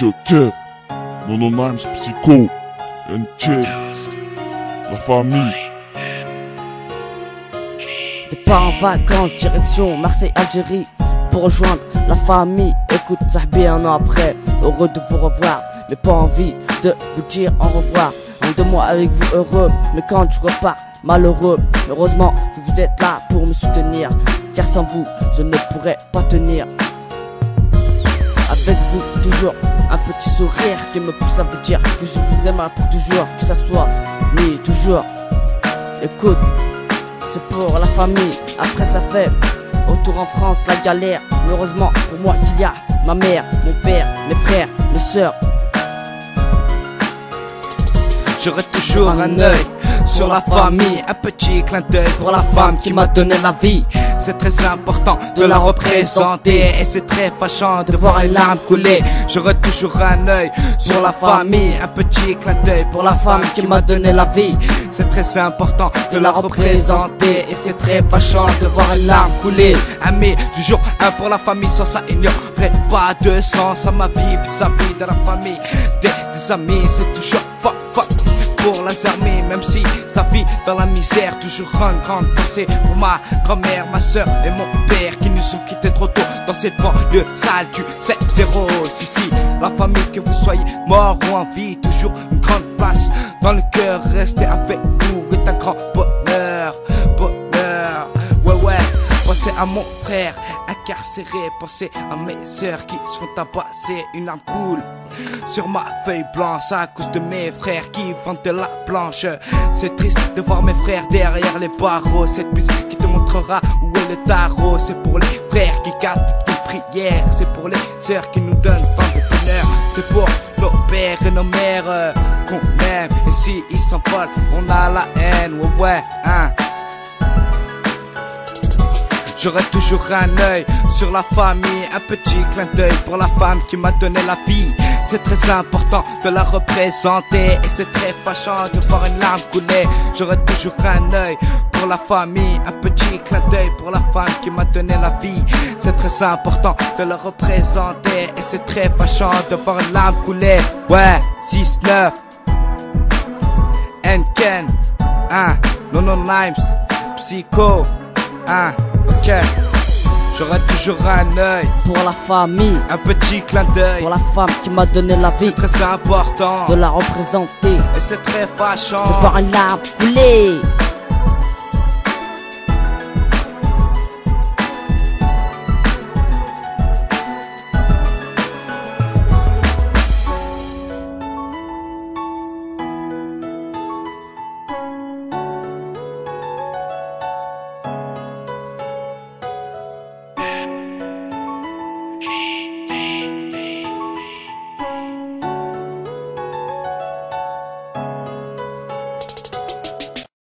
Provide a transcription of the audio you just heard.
Ok, Nono Nimes, Psycho, NK, la famille. Départ en vacances, direction Marseille-Algérie pour rejoindre la famille. Écoute, Sahbi, un an après, heureux de vous revoir, mais pas envie de vous dire au revoir. Un 2 mois avec vous heureux, mais quand je repars malheureux. Heureusement que vous êtes là pour me soutenir, car sans vous, je ne pourrais pas tenir. Avec vous, toujours un petit sourire qui me pousse à vous dire que je vous aimerai pour toujours, que ça soit ni toujours. Écoute, c'est pour la famille, après ça fait retour en France, la galère. Mais heureusement pour moi qu'il y a ma mère, mon père, mes frères, mes sœurs. J'aurai toujours un œil sur la famille, un petit clin d'œil pour la femme qui m'a donné la vie. C'est très important de la représenter et c'est très fâchant de voir une larme couler. J'aurai toujours un œil sur la famille, un petit clin d'œil pour la femme qui m'a donné la vie. C'est très important de la représenter et c'est très fâchant de voir une larme couler. Ami, toujours un pour la famille, sans ça il n'y aurait pas de sens à ma vie vis-à-vis de la famille. Des amis, c'est toujours fuck pour les armées, même si ça vit dans la misère. Toujours une grande pensée pour ma grand-mère, ma soeur et mon père qui nous ont quittés trop tôt dans cette banlieue sale du 7-0. Si, la famille, que vous soyez mort ou en vie, toujours une grande place dans le cœur. Rester avec vous est un grand bonheur, bonheur. Ouais, pensez à mon frère incarcéré, pensez à mes sœurs qui se font tabasser. Une arme coule sur ma feuille blanche à cause de mes frères qui vendent de la planche. C'est triste de voir mes frères derrière les barreaux. Cette musique qui te montrera où est le tarot. C'est pour les frères qui gardent toutes les prières, c'est pour les sœurs qui nous donnent tant de bonheur. C'est pour nos pères et nos mères qu'on aime, et si ils s'envolent, on a la haine. Ouais, hein. J'aurai toujours un œil sur la famille, un petit clin d'œil pour la femme qui m'a donné la vie. C'est très important de la représenter et c'est très fâchant de voir une larme couler. J'aurai toujours un œil pour la famille, un petit clin d'œil pour la femme qui m'a donné la vie. C'est très important de la représenter et c'est très fâchant de voir une larme couler. Ouais, 6-9 Nken, Nono Nimes, Psycho, ok. J'aurai toujours un œil pour la famille, un petit clin d'œil pour la femme qui m'a donné la vie. C'est très important de la représenter et c'est très fâchant de voir une larme couler.